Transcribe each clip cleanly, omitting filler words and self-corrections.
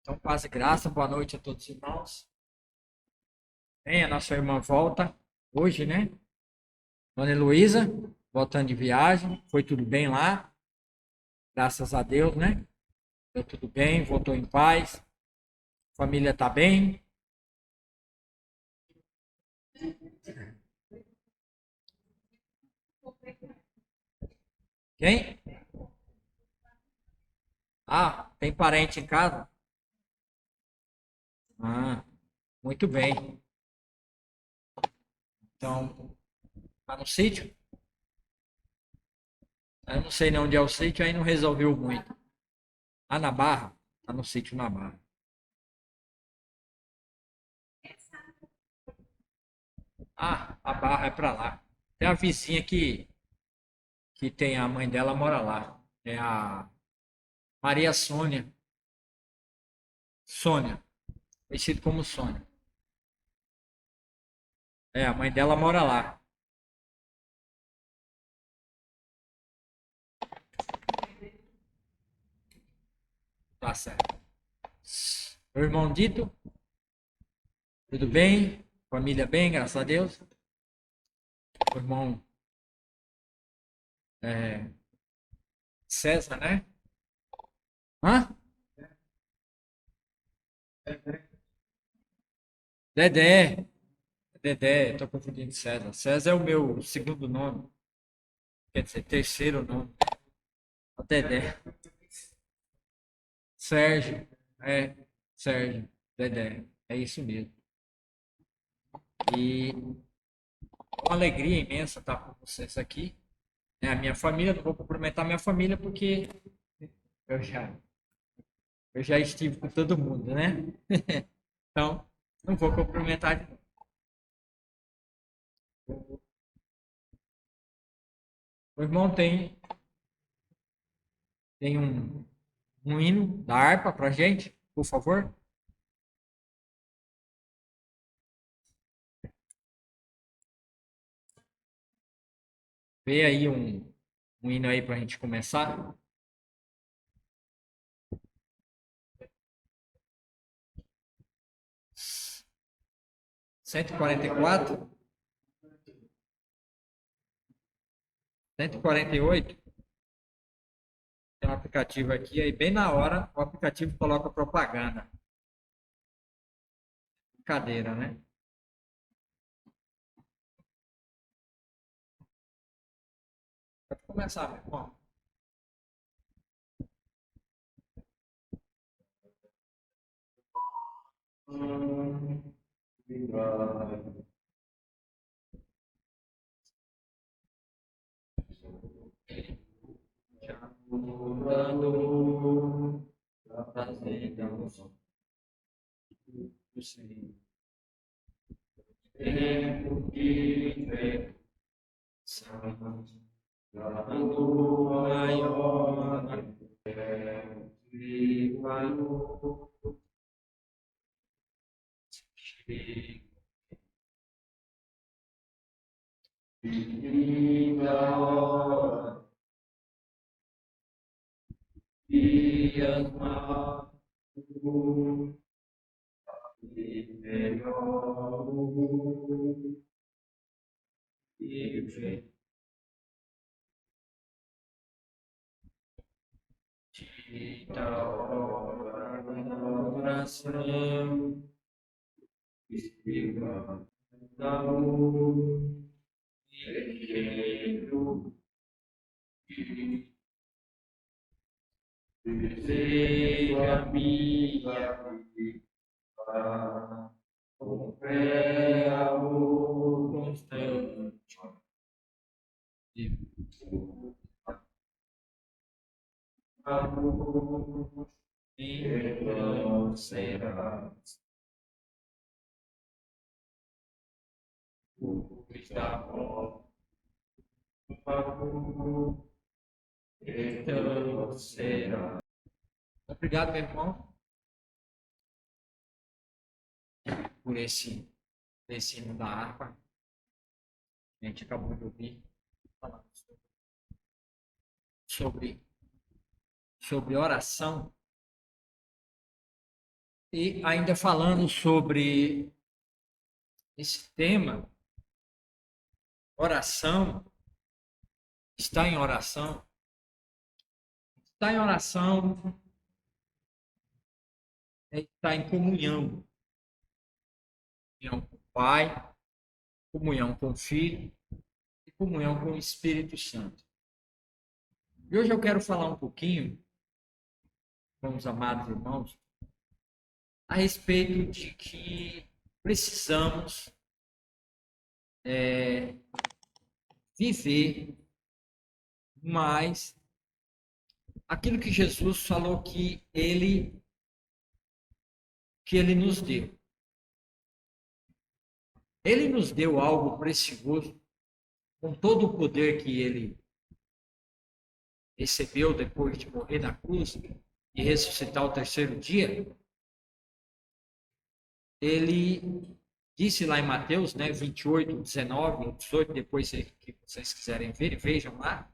Então, paz e graça, boa noite a todos os irmãos. Bem, a nossa irmã volta hoje, né? Dona Heloísa, voltando de viagem. Foi tudo bem lá, graças a Deus, né? Deu tudo bem, voltou em paz. Família tá bem. Quem? Ah, tem parente em casa? Ah, muito bem. Então, tá no sítio? Eu não sei nem onde é o sítio, aí não resolveu muito. Ah, na Barra? Tá no sítio na Barra. Ah, a Barra é pra lá. Tem a vizinha que tem a mãe dela mora lá. É a Maria Sônia. Sônia, conhecido como Sônia. É, a mãe dela mora lá. Tá certo. Meu irmão Dito, tudo bem? Família bem, graças a Deus. O irmão é, César, né? Hã? Dedé. Dedé, tô confundindo César. César é o meu segundo nome. Quer dizer, terceiro nome. O Dedé. Sérgio. É, Sérgio. Dedé. É isso mesmo. E uma alegria imensa estar com vocês aqui. É a minha família, não vou cumprimentar minha família porque eu já, eu já estive com todo mundo, né? Então, não vou cumprimentar de novo. O irmão tem um hino da harpa pra gente, por favor. Vê aí um hino aí pra gente começar. 144, 148. Tem um aplicativo aqui, aí bem na hora o aplicativo coloca propaganda. Brincadeira, né? Pode começar, meu irmão. Mudando, trazendo o Senhor. Tempo de reflexão, dando maior e valor. Linda hora, dias maus, e melhor viver. Da hora da oração, espírito da luz, cheio seja minha vida, com fé, amor constante, e amor, então será o que está bom, amor, então será. Obrigado, meu irmão, por esse hino da harpa. A gente acabou de ouvir falando sobre, sobre oração. E ainda falando sobre esse tema, oração, está em oração. Estar em oração é estar em comunhão. Comunhão com o Pai, comunhão com o Filho e comunhão com o Espírito Santo. E hoje eu quero falar um pouquinho, com os amados irmãos, a respeito de que precisamos viver mais aquilo que Jesus falou que ele nos deu. Ele nos deu algo precioso, com todo o poder que ele recebeu depois de morrer na cruz e ressuscitar ao terceiro dia. Ele disse lá em Mateus, né, 28, 19, 18, depois que vocês quiserem ver, vejam lá.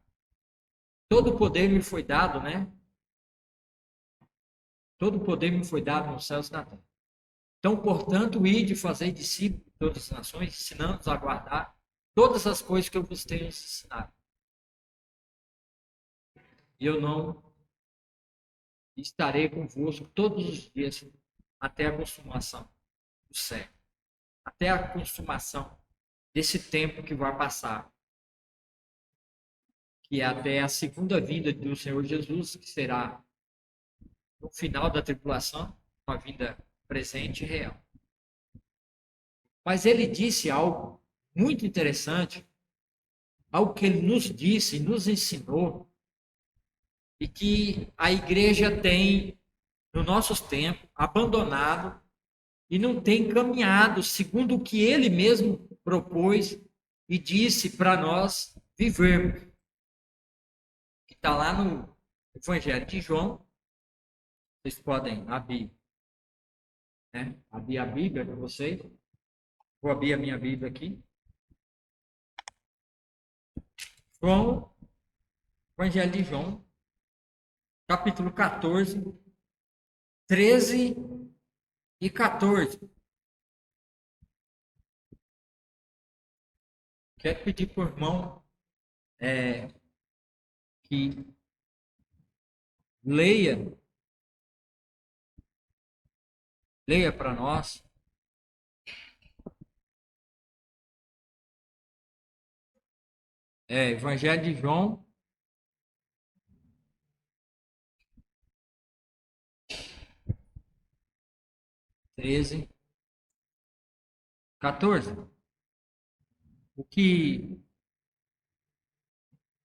Todo o poder me foi dado, né? Todo o poder me foi dado nos céus e na terra. Então, portanto, ide fazer discípulos de todas as nações, ensinando-os a guardar todas as coisas que eu vos tenho ensinado. E eu não estarei convosco todos os dias até a consumação do século, até a consumação desse tempo que vai passar, que é até a segunda vinda do Senhor Jesus, que será no final da tribulação, uma vinda presente e real. Mas ele disse algo muito interessante, algo que ele nos disse, nos ensinou, e que a igreja tem, nos nossos tempos, abandonado e não tem caminhado segundo o que ele mesmo propôs e disse para nós vivermos. Que está lá no Evangelho de João. Vocês podem abrir, né? Abrir a Bíblia de vocês. Vou abrir a minha Bíblia aqui. João, Evangelho de João, capítulo 14, 13 e 14. Quero pedir para o irmão que leia para nós. Evangelho de João, treze, 14. O que,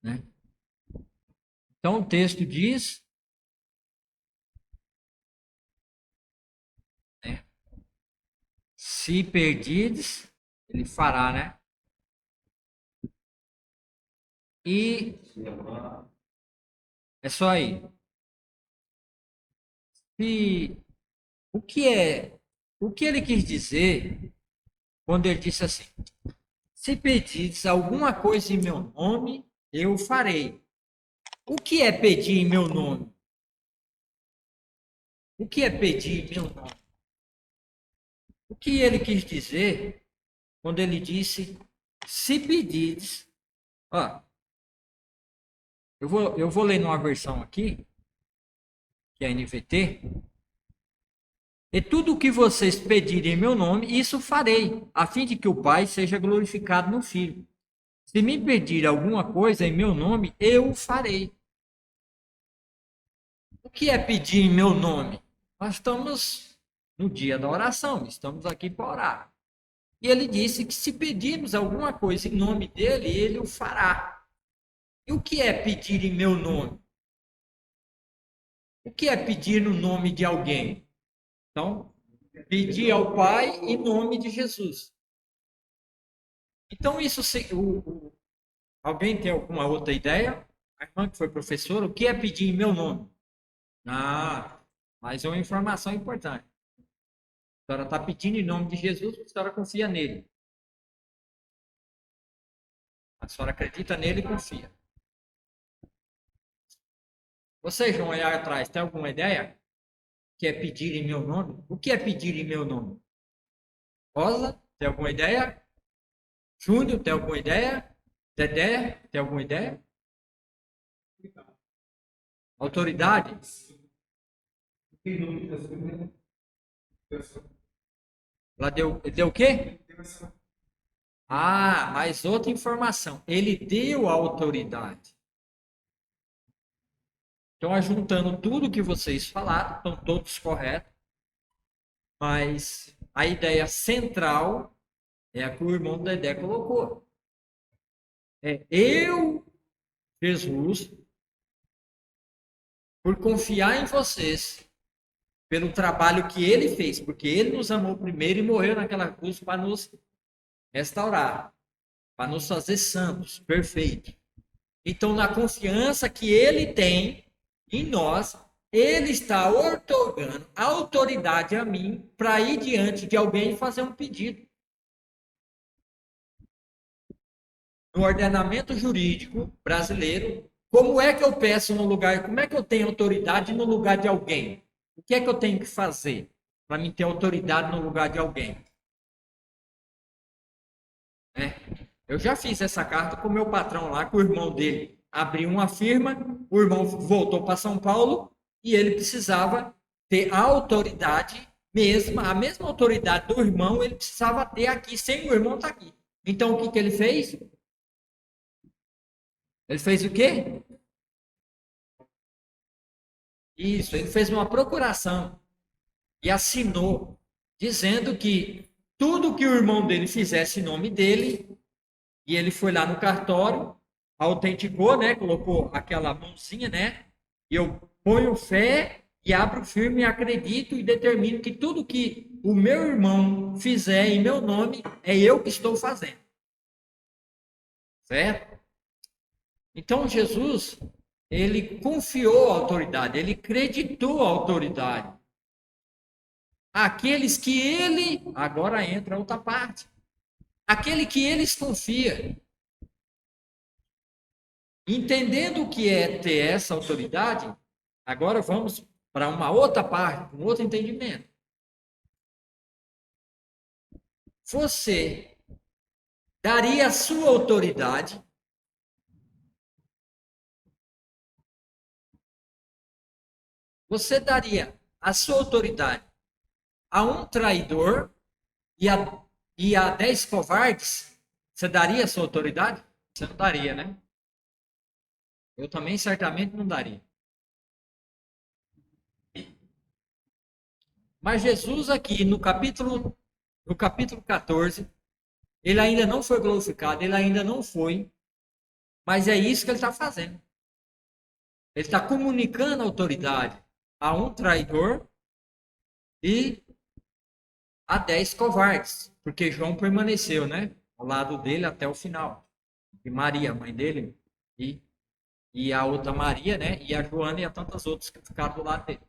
né? Então o texto diz, né? Se perdides, ele fará, né? E é só aí. E o que ele quis dizer quando ele disse assim: se pedires alguma coisa em meu nome, eu farei. O que é pedir em meu nome? O que é pedir em meu nome? O que ele quis dizer quando ele disse: se pedires, ó, eu vou ler numa versão aqui, que é a NVT. E tudo o que vocês pedirem em meu nome, isso farei, a fim de que o Pai seja glorificado no Filho. Se me pedir alguma coisa em meu nome, eu o farei. O que é pedir em meu nome? Nós estamos no dia da oração, estamos aqui para orar. E ele disse que se pedirmos alguma coisa em nome dele, ele o fará. E o que é pedir em meu nome? O que é pedir no nome de alguém? Então, pedir ao Pai em nome de Jesus. Então, isso, alguém tem alguma outra ideia? A irmã que foi professora, o que é pedir em meu nome? Ah, mas é uma informação importante. A senhora está pedindo em nome de Jesus, a senhora confia nele. A senhora acredita nele e confia. Vocês vão olhar atrás, tem alguma ideia? que é pedir em meu nome? O que é pedir em meu nome? Rosa, tem alguma ideia? Júnior, tem alguma ideia? Dedé, tem alguma ideia? Autoridade? Ela deu o quê? Ah, mais outra informação. Ele deu a autoridade. Então, juntando tudo que vocês falaram, estão todos corretos, mas a ideia central é a que o irmão Dedé colocou. Eu, Jesus, por confiar em vocês, pelo trabalho que ele fez, porque ele nos amou primeiro e morreu naquela cruz para nos restaurar, para nos fazer santos, perfeitos. Então, na confiança que ele tem em nós, ele está otorgando autoridade a mim para ir diante de alguém e fazer um pedido. No ordenamento jurídico brasileiro, como é que eu peço no lugar, como é que eu tenho autoridade no lugar de alguém? O que é que eu tenho que fazer para me ter autoridade no lugar de alguém? Eu já fiz essa carta com o meu patrão lá, com o irmão dele abriu uma firma, o irmão voltou para São Paulo e ele precisava ter a autoridade mesma, a mesma autoridade do irmão, ele precisava ter aqui, sem o irmão estar aqui. Então, o que ele fez? Ele fez o quê? Isso, ele fez uma procuração e assinou, dizendo que tudo que o irmão dele fizesse em nome dele, e ele foi lá no cartório, autenticou, né? Colocou aquela mãozinha, né? E eu ponho fé e abro firme e acredito e determino que tudo que o meu irmão fizer em meu nome é eu que estou fazendo. Certo? Então Jesus, ele confiou a autoridade, ele creditou a autoridade. Aqueles que ele, agora entra outra parte, aquele que eles confia, entendendo o que é ter essa autoridade, agora vamos para uma outra parte, um outro entendimento. Você daria a sua autoridade você daria a sua autoridade a um traidor e a 10 covardes? Você daria a sua autoridade? Você não daria, né? Eu também certamente não daria. Mas Jesus aqui no capítulo 14, ele ainda não foi glorificado, ele ainda não foi, mas é isso que ele está fazendo. Ele está comunicando a autoridade a um traidor e a 10 covardes, porque João permaneceu, né, ao lado dele até o final. E Maria, mãe dele, e a outra Maria, né, e a Joana e a tantas outras que ficaram do lado dele.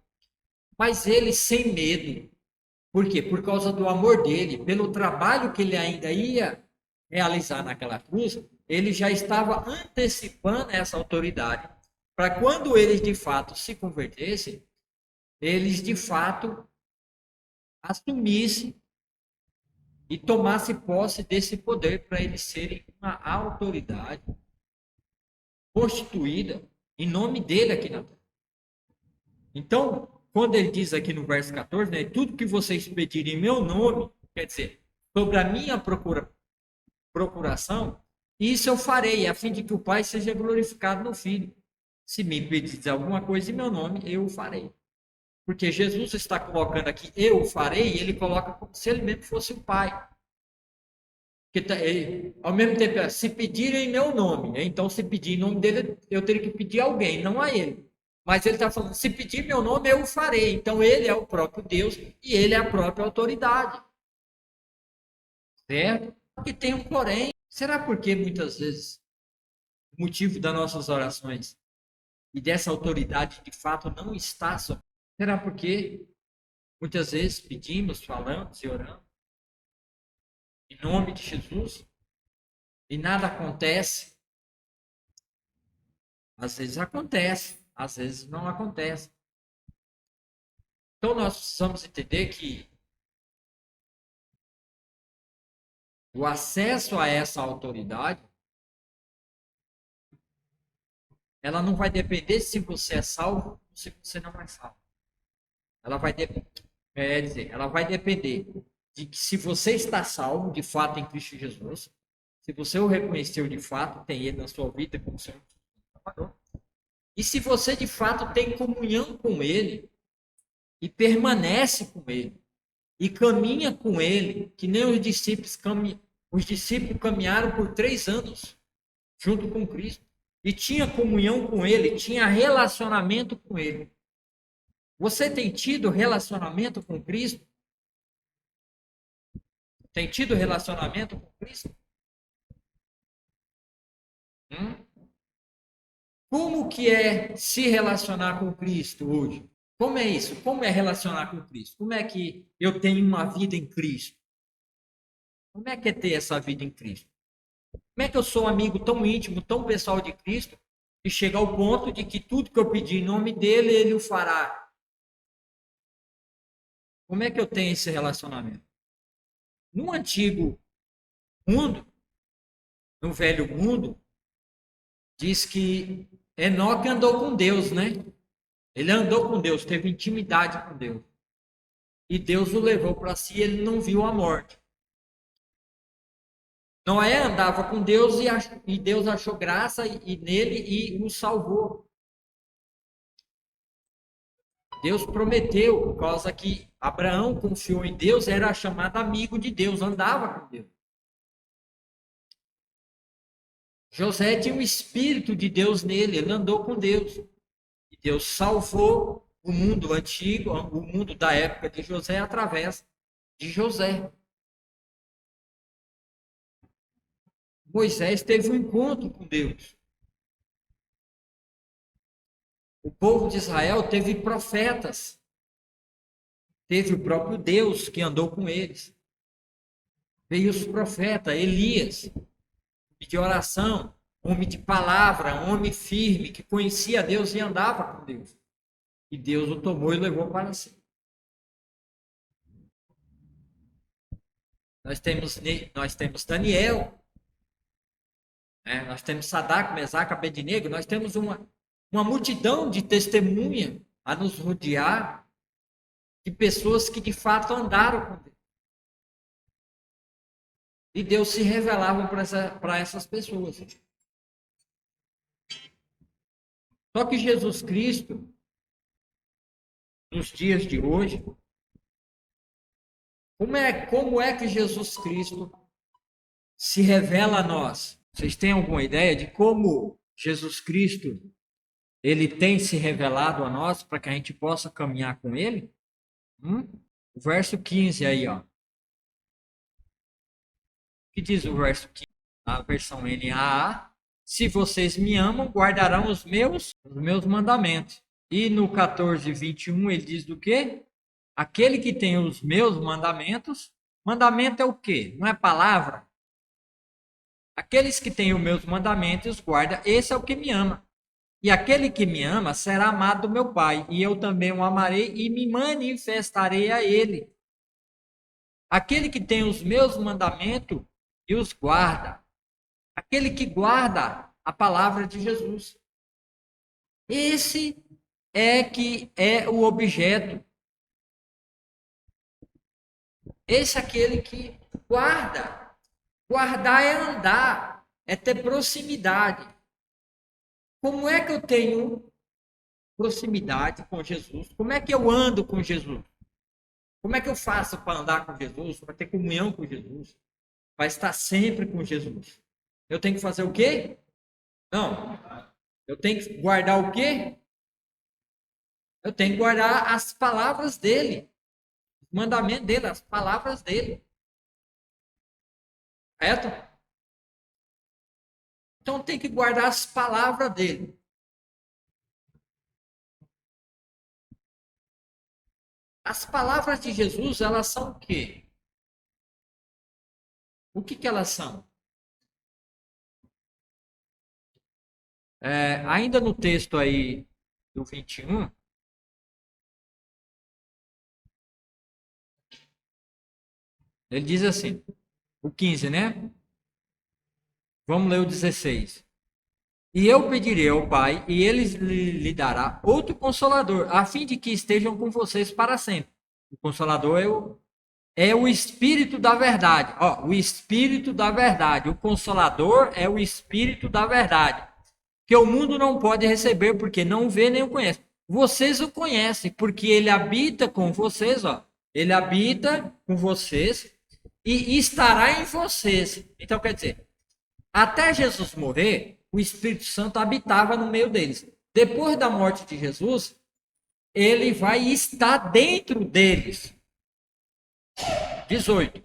Mas ele sem medo. Por quê? Por causa do amor dele, pelo trabalho que ele ainda ia realizar naquela cruz, ele já estava antecipando essa autoridade para quando eles de fato se convertessem, eles de fato assumissem e tomassem posse desse poder para eles serem uma autoridade constituída em nome dele aqui na terra. Então, quando ele diz aqui no verso 14, né, tudo que vocês pedirem em meu nome, quer dizer, sobre a minha procuração, isso eu farei, a fim de que o Pai seja glorificado no Filho. Se me pedir alguma coisa em meu nome, eu o farei. Porque Jesus está colocando aqui, eu o farei, e ele coloca como se ele mesmo fosse o Pai. Ao mesmo tempo, se pedirem em meu nome, então se pedir em nome dele, eu teria que pedir a alguém, não a ele. Mas ele está falando, se pedir meu nome, eu o farei. Então ele é o próprio Deus e ele é a própria autoridade. Certo? E tem um porém. Será porque muitas vezes o motivo das nossas orações e dessa autoridade de fato não está só? Será porque muitas vezes pedimos, falamos e oramos em nome de Jesus e nada acontece? Às vezes acontece, às vezes não acontece. Então nós precisamos entender que o acesso a essa autoridade, ela não vai depender se você é salvo ou se você não é salvo. Ela vai, ela vai depender de que se você está salvo, de fato, em Cristo Jesus, se você o reconheceu de fato, tem ele na sua vida como seu Salvador, e se você de fato tem comunhão com ele e permanece com ele e caminha com ele, que nem os discípulos caminharam por 3 anos junto com Cristo e tinha comunhão com ele, tinha relacionamento com ele. Você tem tido relacionamento com Cristo? Tem tido relacionamento com Cristo? Hum? Como que é se relacionar com Cristo hoje? Como é isso? Como é relacionar com Cristo? Como é que eu tenho uma vida em Cristo? Como é que é ter essa vida em Cristo? Como é que eu sou amigo tão íntimo, tão pessoal de Cristo, e chega ao ponto de que tudo que eu pedir em nome dele, ele o fará? Como é que eu tenho esse relacionamento? No antigo mundo, no velho mundo, diz que Enoque andou com Deus, né? Ele andou com Deus, teve intimidade com Deus. E Deus o levou para si, ele não viu a morte. Noé andava com Deus e Deus achou graça nele e o salvou. Deus prometeu, por causa que Abraão confiou em Deus, era chamado amigo de Deus, andava com Deus. José tinha o Espírito de Deus nele, ele andou com Deus. E Deus salvou o mundo antigo, o mundo da época de José, através de José. Moisés teve um encontro com Deus. O povo de Israel teve profetas. Teve o próprio Deus que andou com eles. Veio os profetas, Elias, de oração, homem de palavra, homem firme, que conhecia Deus e andava com Deus. E Deus o tomou e levou para si. Nós temos Daniel, né? Nós temos Sadraque, Mesaque, Abednego, nós temos uma multidão de testemunha a nos rodear de pessoas que de fato andaram com Deus. E Deus se revelava para essas pessoas. Só que Jesus Cristo, nos dias de hoje, como é que Jesus Cristo se revela a nós? Vocês têm alguma ideia de como Jesus Cristo ele tem se revelado a nós para que a gente possa caminhar com ele? O verso 15 aí, ó. O que diz o verso 15? A versão NAA. Se vocês me amam, guardarão os meus mandamentos. E no 14:21 ele diz do quê? Aquele que tem os meus mandamentos, mandamento é o quê? Não é palavra? Aqueles que têm os meus mandamentos guarda, esse é o que me ama. E aquele que me ama será amado do meu Pai, e eu também o amarei e me manifestarei a ele. Aquele que tem os meus mandamentos e os guarda. Aquele que guarda a palavra de Jesus. Esse é que é o objeto. Esse é aquele que guarda. Guardar é andar, é ter proximidade. Como é que eu tenho proximidade com Jesus? Como é que eu ando com Jesus? Como é que eu faço para andar com Jesus, para ter comunhão com Jesus, para estar sempre com Jesus? Eu tenho que fazer o quê? Não. Eu tenho que guardar o quê? Eu tenho que guardar as palavras dele, os mandamentos dele, as palavras dele. Certo? Então tem que guardar as palavras dele. As palavras de Jesus, elas são o quê? O que elas são? Ainda no texto aí do 21, Ele diz assim, o 15, né? Vamos ler o 16. E eu pedirei ao Pai, e ele lhe dará outro consolador, a fim de que estejam com vocês para sempre. O consolador é o Espírito da verdade. Ó, o Espírito da verdade. O consolador é o Espírito da verdade. Que o mundo não pode receber, porque não o vê nem o conhece. Vocês o conhecem, porque ele habita com vocês, ó. Ele habita com vocês e estará em vocês. Então, quer dizer, até Jesus morrer, o Espírito Santo habitava no meio deles. Depois da morte de Jesus, ele vai estar dentro deles. 18.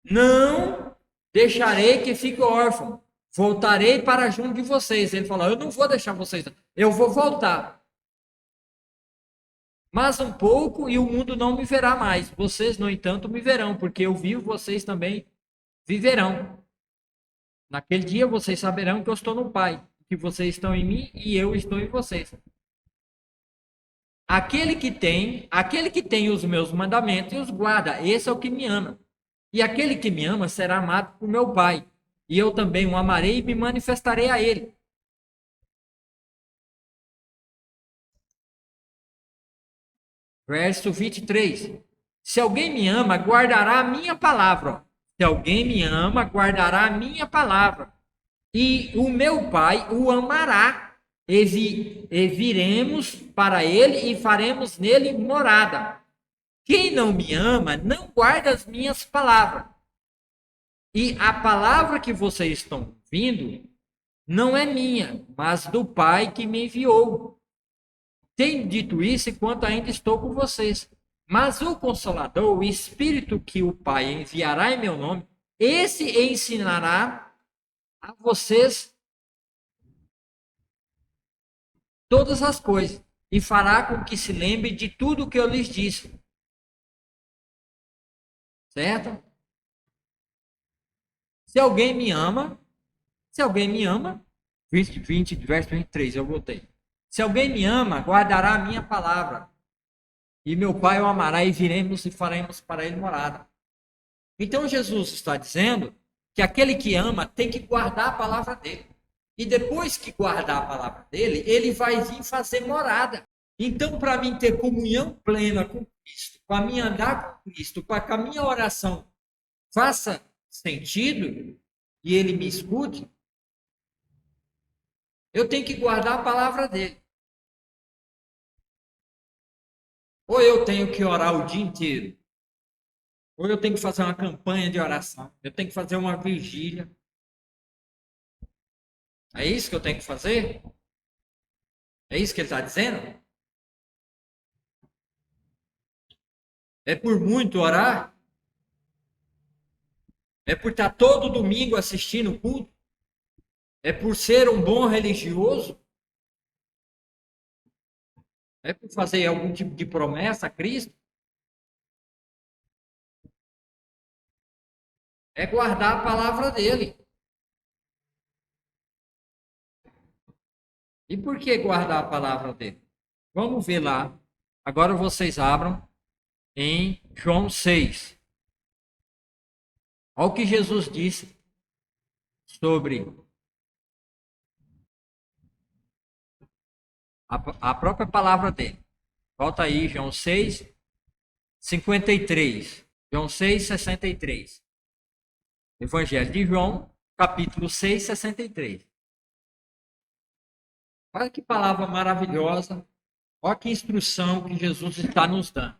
Não deixarei que fique órfão. Voltarei para junto de vocês. Ele falou: eu não vou deixar vocês, eu vou voltar. Mas um pouco e o mundo não me verá mais. Vocês, no entanto, me verão, porque eu vivo, vocês também viverão. Naquele dia vocês saberão que eu estou no Pai, que vocês estão em mim e eu estou em vocês. Aquele que tem os meus mandamentos e os guarda, esse é o que me ama. E aquele que me ama será amado por meu Pai. E eu também o amarei e me manifestarei a ele. Verso 23. Se alguém me ama, guardará a minha palavra. Se alguém me ama, guardará a minha palavra. E o meu Pai o amará. E viremos para ele e faremos nele morada. Quem não me ama, não guarda as minhas palavras. E a palavra que vocês estão ouvindo não é minha, mas do Pai que me enviou. Tenho dito isso enquanto ainda estou com vocês. Mas o Consolador, o Espírito que o Pai enviará em meu nome, esse ensinará a vocês todas as coisas e fará com que se lembre de tudo o que eu lhes disse. Certo? Se alguém me ama, 20, verso 23, eu voltei. Se alguém me ama, guardará a minha palavra. E meu Pai o amará e viremos e faremos para ele morada. Então Jesus está dizendo que aquele que ama tem que guardar a palavra dele. E depois que guardar a palavra dele, ele vai vir fazer morada. Então, para mim ter comunhão plena com Cristo, para mim andar com Cristo, para que a minha oração faça sentido e ele me escute, eu tenho que guardar a palavra dele. Ou eu tenho que orar o dia inteiro, ou eu tenho que fazer uma campanha de oração, eu tenho que fazer uma vigília. É isso que eu tenho que fazer? É isso que ele está dizendo? É por muito orar? É por estar todo domingo assistindo o culto? É por ser um bom religioso? É por fazer algum tipo de promessa a Cristo? É guardar a palavra dele. E por que guardar a palavra dele? Vamos ver lá. Agora vocês abram em João 6. Olha o que Jesus disse sobre a própria palavra dele. Volta aí, João 6, 53. João 6, 63. Evangelho de João, capítulo 6, 63. Olha que palavra maravilhosa. Olha que instrução que Jesus está nos dando.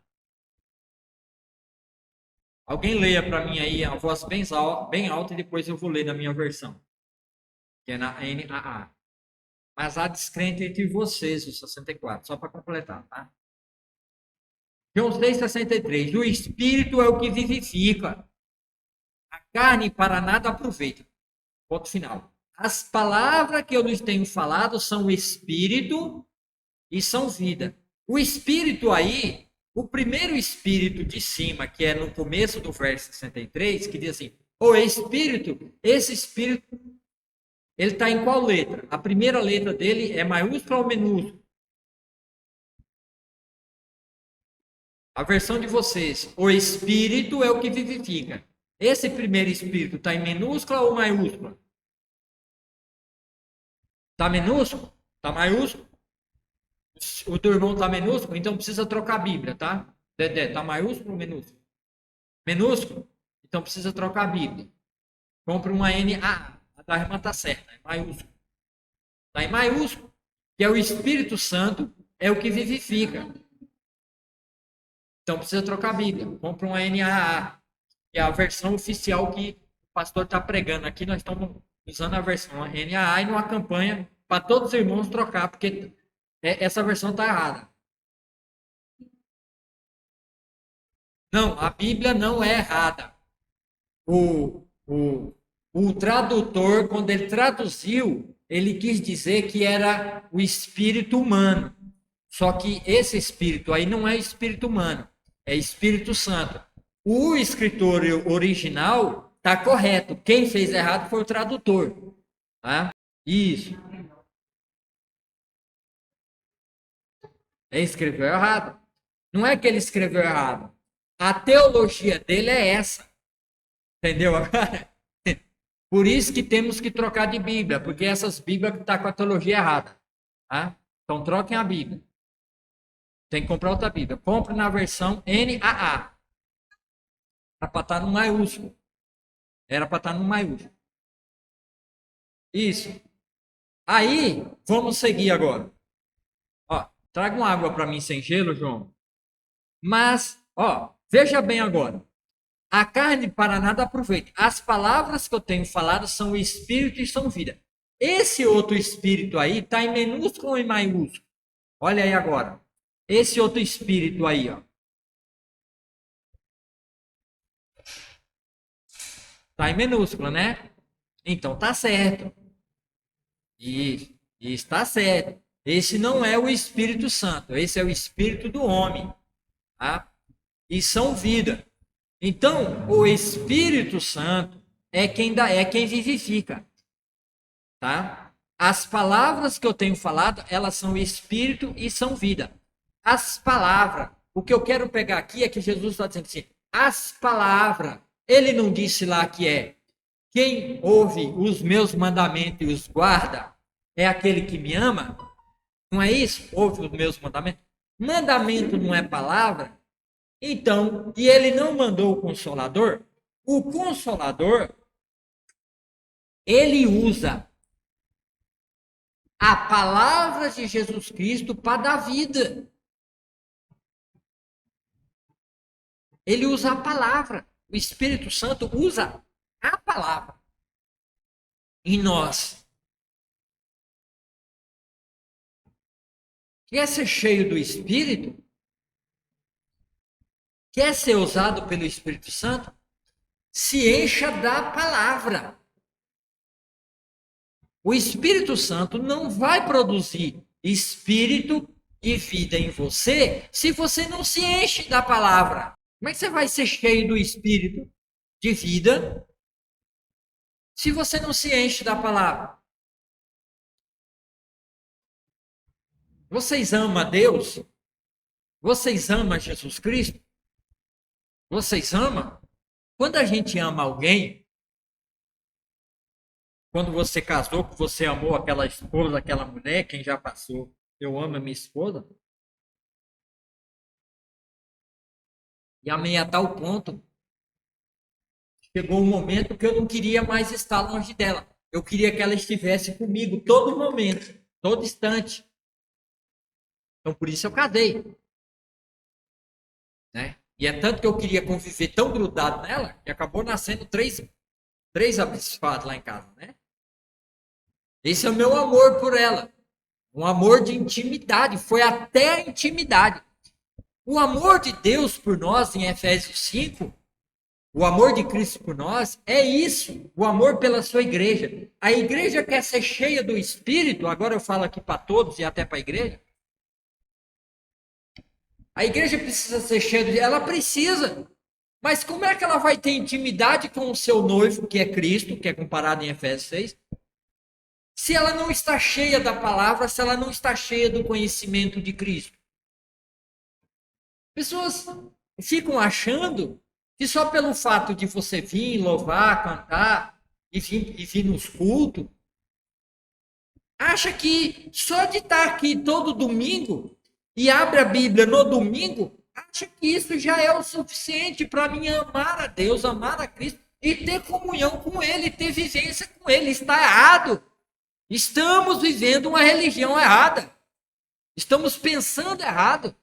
Alguém leia para mim aí a voz bem alta e depois eu vou ler na minha versão, que é na NAA. Mas há descrente entre vocês, o 64, só para completar, tá? João 6,63. O Espírito é o que vivifica. A carne para nada aproveita. Ponto final. As palavras que eu lhes tenho falado são Espírito e são vida. O Espírito aí, o primeiro Espírito de cima, que é no começo do verso 63, que diz assim, o Espírito, esse Espírito, ele está em qual letra? A primeira letra dele é maiúscula ou minúscula? A versão de vocês, o Espírito é o que vivifica. Esse primeiro Espírito está em minúscula ou maiúscula? Está minúsculo? Está maiúsculo? O teu irmão está minúsculo? Então precisa trocar a Bíblia, tá? Dedé, está maiúsculo ou minúsculo? Minúsculo? Então precisa trocar a Bíblia. Compre uma NAA. A da irmã está certa, é maiúsculo. Está em maiúsculo, que é o Espírito Santo, é o que vivifica. Então precisa trocar a Bíblia. Compre uma NAA, que é a versão oficial que o pastor está pregando. Aqui nós estamos usando a versão NAA e numa campanha para todos os irmãos trocar, porque essa versão está errada. Não, a Bíblia não é errada. O tradutor, quando ele traduziu, ele quis dizer que era o espírito humano. Só que esse espírito aí não é espírito humano, é Espírito Santo. O escritor original está correto. Quem fez errado foi o tradutor. Tá? Isso. Ele escreveu errado. Não é que ele escreveu errado. A teologia dele é essa. Entendeu agora? Por isso que temos que trocar de Bíblia, porque essas Bíblias estão com a teologia errada. Tá? Então troquem a Bíblia. Tem que comprar outra Bíblia. Compre na versão NAA. Era para estar no maiúsculo. Era para estar no maiúsculo. Isso. Aí, vamos seguir agora. Ó, traga uma água para mim sem gelo, João. Mas, ó, veja bem agora. A carne para nada aproveita. As palavras que eu tenho falado são espírito e são vida. Esse outro espírito aí está em minúsculo ou em maiúsculo? Olha aí agora. Esse outro espírito aí, ó. Está em minúscula, né? Então tá certo. Isso está certo. Esse não é o Espírito Santo. Esse é o Espírito do homem. Tá? E são vida. Então, o Espírito Santo é quem vivifica. Tá? As palavras que eu tenho falado, elas são espírito e são vida. As palavras, o que eu quero pegar aqui é que Jesus está dizendo assim, as palavras, ele não disse lá que é quem ouve os meus mandamentos e os guarda, é aquele que me ama? Não é isso? Ouve os meus mandamentos? Mandamento não é palavra? Então, e ele não mandou o Consolador? O Consolador, ele usa a palavra de Jesus Cristo para dar vida. Ele usa a palavra. O Espírito Santo usa a palavra. E nós? Quer ser cheio do Espírito? Quer ser usado pelo Espírito Santo? Se encha da palavra. O Espírito Santo não vai produzir espírito e vida em você se você não se enche da palavra. Como é que você vai ser cheio do espírito de vida se você não se enche da palavra? Vocês amam a Deus? Vocês amam Jesus Cristo? Vocês amam? Quando a gente ama alguém, quando você casou, que você amou aquela esposa, aquela mulher, quem já passou, eu amo a minha esposa. E amei a tal ponto, chegou um momento que eu não queria mais estar longe dela. Eu queria que ela estivesse comigo todo momento, todo instante. Então, por isso eu casei. Né? E é tanto que eu queria conviver tão grudado nela, que acabou nascendo três abençoados lá em casa, né? Esse é o meu amor por ela. Um amor de intimidade. Foi até a intimidade. O amor de Deus por nós, em Efésios 5, o amor de Cristo por nós, é isso. O amor pela sua igreja. A igreja quer ser cheia do Espírito. Agora eu falo aqui para todos e até para a igreja. A igreja precisa ser cheia de... Ela precisa. Mas como é que ela vai ter intimidade com o seu noivo, que é Cristo, que é comparado em Efésios 6, se ela não está cheia da palavra, se ela não está cheia do conhecimento de Cristo? Pessoas ficam achando que só pelo fato de você vir louvar, cantar e vir nos cultos, acha que só de estar aqui todo domingo e abre a Bíblia no domingo, acha que isso já é o suficiente para mim amar a Deus, amar a Cristo e ter comunhão com Ele, ter vivência com Ele. Está errado. Estamos vivendo uma religião errada. Estamos pensando errado.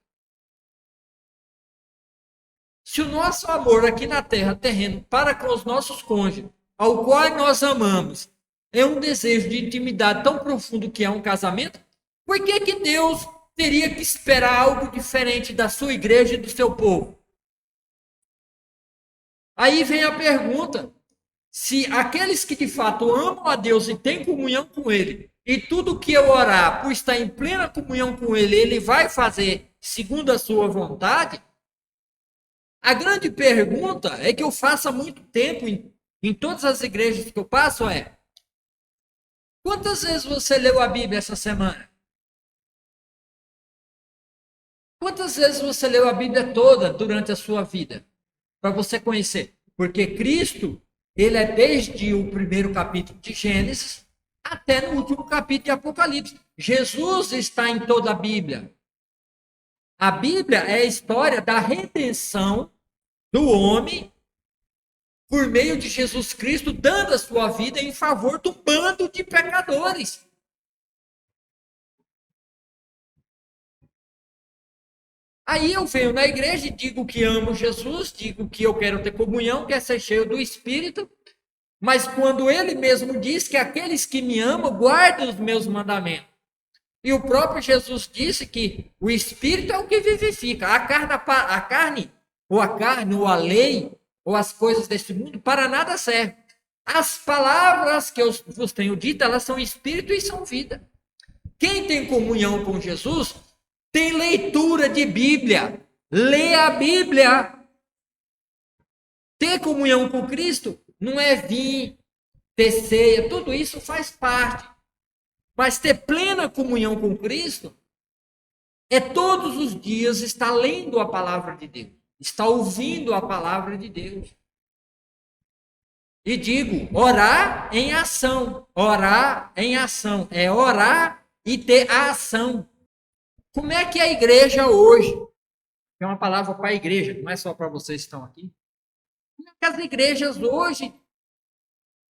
Se o nosso amor aqui na terra, terreno, para com os nossos cônjuges, ao qual nós amamos, é um desejo de intimidade tão profundo que é um casamento, por que que Deus teria que esperar algo diferente da sua igreja e do seu povo? Aí vem a pergunta: se aqueles que de fato amam a Deus e têm comunhão com Ele, e tudo que eu orar por estar em plena comunhão com Ele, Ele vai fazer segundo a sua vontade, a grande pergunta é que eu faço há muito tempo em todas as igrejas que eu passo é: quantas vezes você leu a Bíblia essa semana? Quantas vezes você leu a Bíblia toda durante a sua vida? Para você conhecer. Porque Cristo, ele é desde o primeiro capítulo de Gênesis até no último capítulo de Apocalipse. Jesus está em toda a Bíblia. A Bíblia é a história da redenção do homem por meio de Jesus Cristo, dando a sua vida em favor do bando de pecadores. Aí eu venho na igreja e digo que amo Jesus, digo que eu quero ter comunhão, quero ser cheio do Espírito, mas quando ele mesmo diz que aqueles que me amam guardam os meus mandamentos. E o próprio Jesus disse que o Espírito é o que vivifica. Ou a lei, ou as coisas deste mundo, para nada serve. As palavras que eu vos tenho dito, elas são Espírito e são vida. Quem tem comunhão com Jesus tem leitura de Bíblia. Lê a Bíblia. Ter comunhão com Cristo não é vir, ter ceia, tudo isso faz parte. Mas ter plena comunhão com Cristo é todos os dias estar lendo a palavra de Deus, estar ouvindo a palavra de Deus. E digo, orar em ação. Orar em ação. É orar e ter a ação. Como é que a igreja hoje, que é uma palavra para a igreja, não é só para vocês que estão aqui, como é que as igrejas hoje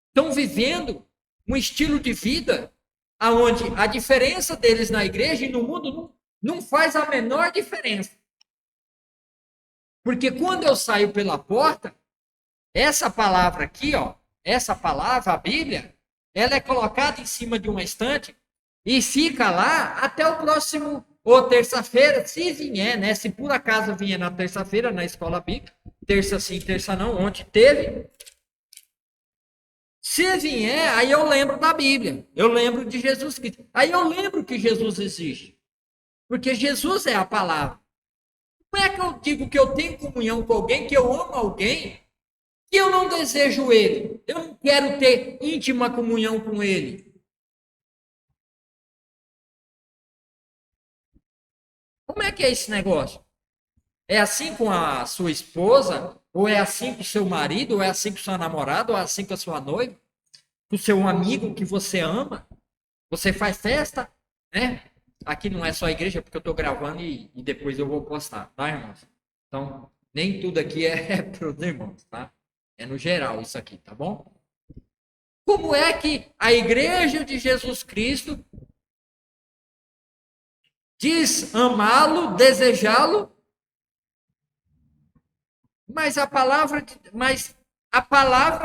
estão vivendo um estilo de vida onde a diferença deles na igreja e no mundo não faz a menor diferença. Porque quando eu saio pela porta, essa palavra aqui, ó, essa palavra, a Bíblia, ela é colocada em cima de uma estante e fica lá até o próximo, ou terça-feira, se vier, né? Se por acaso vier na terça-feira, na escola bíblica, terça sim, terça não, ontem teve. Se vier, aí eu lembro da Bíblia, eu lembro de Jesus Cristo. Aí eu lembro que Jesus existe, porque Jesus é a palavra. Como é que eu digo que eu tenho comunhão com alguém, que eu amo alguém, que eu não desejo ele? Eu não quero ter íntima comunhão com ele. Como é que é esse negócio? É assim com a sua esposa? Ou é assim com o seu marido? Ou é assim com o seu namorado? Ou é assim com a sua noiva? Com o seu amigo que você ama? Você faz festa? Né? Aqui não é só a igreja, porque eu estou gravando e depois eu vou postar, tá, irmãos? Então, nem tudo aqui é para os irmãos, tá? É no geral isso aqui, tá bom? Como é que a igreja de Jesus Cristo diz amá-lo, desejá-lo, mas a palavra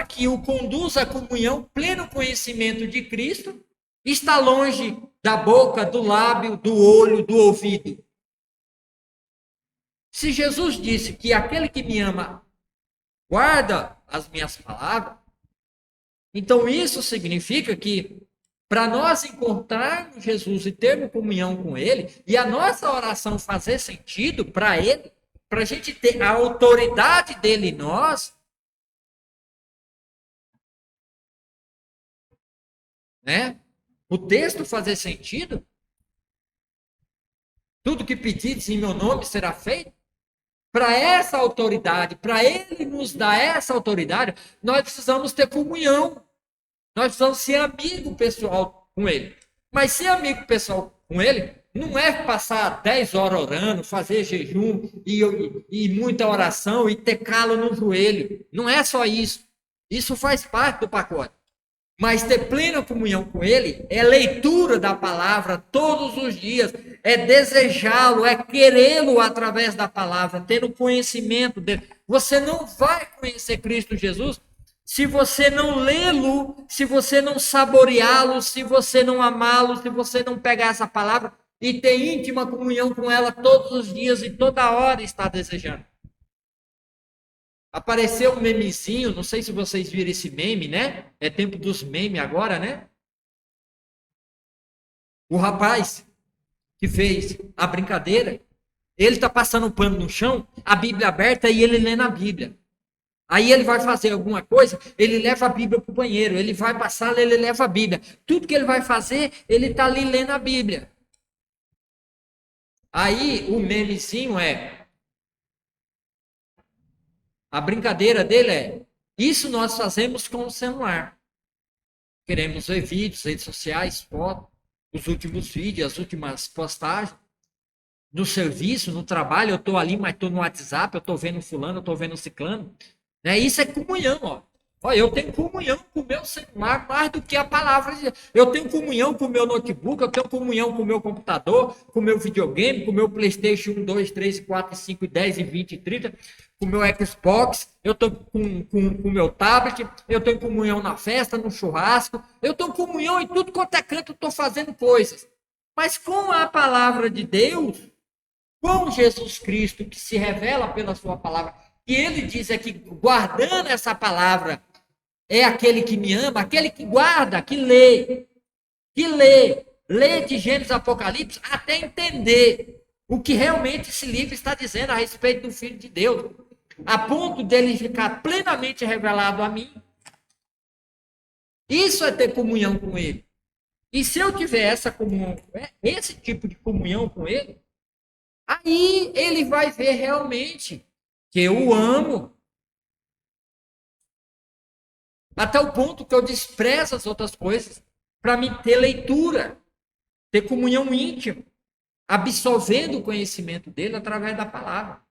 que o conduz à comunhão, pleno conhecimento de Cristo, está longe da boca, do lábio, do olho, do ouvido. Se Jesus disse que aquele que me ama guarda as minhas palavras, então isso significa que para nós encontrarmos Jesus e termos comunhão com Ele, e a nossa oração fazer sentido para Ele, para a gente ter a autoridade dele em nós, né? O texto fazer sentido, tudo que pedides em meu nome será feito. Para essa autoridade, para ele nos dar essa autoridade, nós precisamos ter comunhão. Nós precisamos ser amigo pessoal com ele. Mas ser amigo pessoal com ele não é passar 10 horas orando, fazer jejum e muita oração e ter calo no joelho. Não é só isso. Isso faz parte do pacote. Mas ter plena comunhão com ele é leitura da palavra todos os dias, é desejá-lo, é querê-lo através da palavra, ter o conhecimento dele. Você não vai conhecer Cristo Jesus se você não lê-lo, se você não saboreá-lo, se você não amá-lo, se você não pegar essa palavra e ter íntima comunhão com ela todos os dias e toda hora está desejando. Apareceu um memezinho, não sei se vocês viram esse meme, né? É tempo dos memes agora, né? O rapaz que fez a brincadeira, ele tá passando um pano no chão, a Bíblia aberta e ele lendo a Bíblia. Aí ele vai fazer alguma coisa, ele leva a Bíblia para o banheiro, ele vai passar, ele leva a Bíblia. Tudo que ele vai fazer, ele tá ali lendo a Bíblia. Aí o memezinho a brincadeira dele isso nós fazemos com o celular. Queremos ver vídeos, redes sociais, fotos, os últimos vídeos, as últimas postagens. No serviço, no trabalho, eu estou ali, mas estou no WhatsApp, eu estou vendo fulano, eu estou vendo ciclano. Né? Isso é comunhão, ó. Ó, eu tenho comunhão com o meu celular mais do que a palavra. Eu tenho comunhão com o meu notebook, eu tenho comunhão com o meu computador, com o meu videogame, com o meu PlayStation 1, 2, 3, 4, 5, 10, 20, 30, com o meu Xbox, eu estou com o meu tablet, eu tenho comunhão na festa, no churrasco, eu tenho comunhão em tudo quanto é canto, eu estou fazendo coisas. Mas com a palavra de Deus, com Jesus Cristo, que se revela pela sua palavra, e ele diz aqui, guardando essa palavra, é aquele que me ama, aquele que guarda, lê de Gênesis Apocalipse até entender o que realmente esse livro está dizendo a respeito do Filho de Deus, a ponto dele ficar plenamente revelado a mim. Isso é ter comunhão com ele. E se eu tiver essa comunhão, esse tipo de comunhão com ele, aí ele vai ver realmente que eu o amo. Até o ponto que eu desprezo as outras coisas para me ter leitura, ter comunhão íntima, absorvendo o conhecimento dele através da palavra.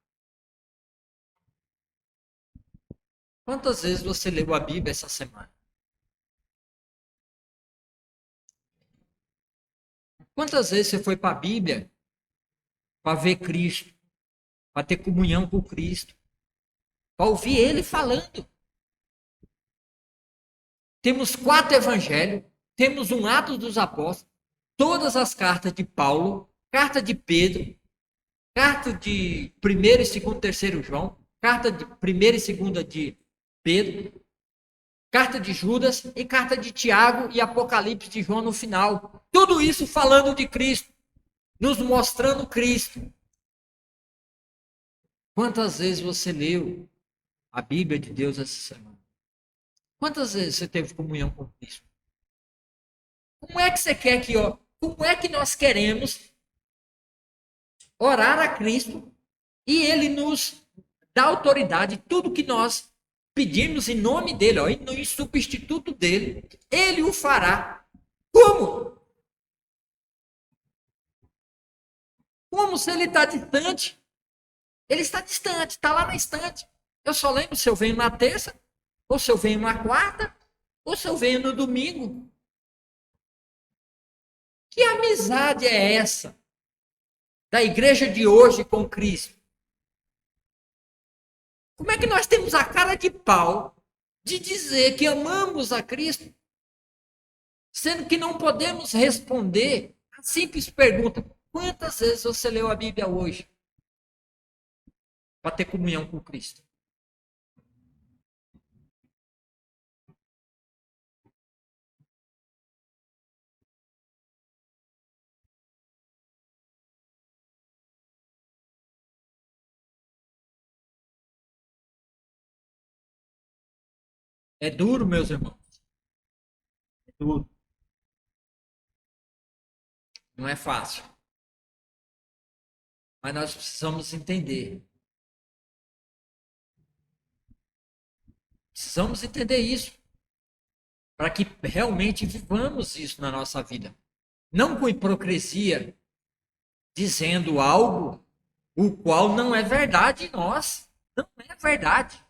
Quantas vezes você leu a Bíblia essa semana? Quantas vezes você foi para a Bíblia para ver Cristo, para ter comunhão com Cristo, para ouvir ele falando? Temos 4 evangelhos, temos um Atos dos Apóstolos, todas as cartas de Paulo, carta de Pedro, carta de 1º, 2º, 3º João, carta de 1ª e 2ª de Pedro, carta de Judas e carta de Tiago e Apocalipse de João no final. Tudo isso falando de Cristo, nos mostrando Cristo. Quantas vezes você leu a Bíblia de Deus essa semana? Quantas vezes você teve comunhão com Cristo? Como é que você quer que, como é que nós queremos orar a Cristo e ele nos dá autoridade, tudo que nós pedimos em nome dele, ó, em substituto dele, ele o fará. Como? Como se ele está distante? Ele está distante, está lá na estante. Eu só lembro se eu venho na terça, ou se eu venho na quarta, ou se eu venho no domingo. Que amizade é essa da igreja de hoje com Cristo? Como é que nós temos a cara de pau de dizer que amamos a Cristo, sendo que não podemos responder a simples pergunta: quantas vezes você leu a Bíblia hoje para ter comunhão com Cristo? É duro, meus irmãos. É duro. Não é fácil. Mas nós precisamos entender Precisamos entender isso, para que realmente vivamos isso na nossa vida. Não com hipocrisia, dizendo algo o qual não é verdade em nós. Não é verdade.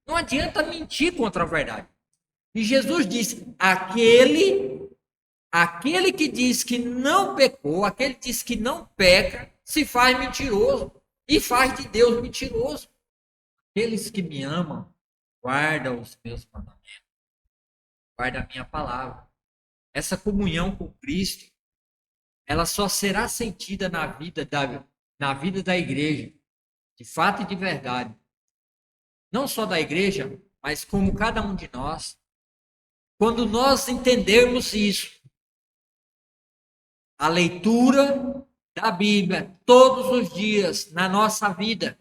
Não adianta mentir contra a verdade. E Jesus disse: aquele que diz que não pecou, aquele que diz que não peca, se faz mentiroso e faz de Deus mentiroso. Aqueles que me amam, guardam os meus mandamentos, guardam a minha palavra. Essa comunhão com Cristo, ela só será sentida na vida da igreja, de fato e de verdade. Não só da igreja, mas como cada um de nós. Quando nós entendermos isso, a leitura da Bíblia todos os dias na nossa vida.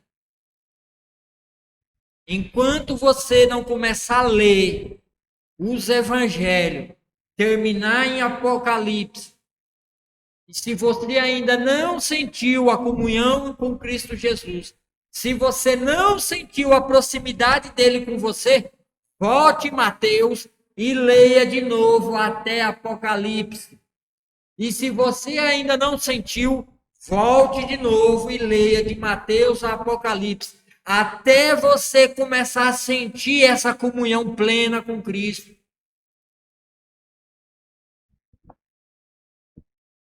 Enquanto você não começar a ler os evangelhos, terminar em Apocalipse, e se você ainda não sentiu a comunhão com Cristo Jesus, se você não sentiu a proximidade dele com você, volte em Mateus e leia de novo até Apocalipse. E se você ainda não sentiu, volte de novo e leia de Mateus a Apocalipse, até você começar a sentir essa comunhão plena com Cristo.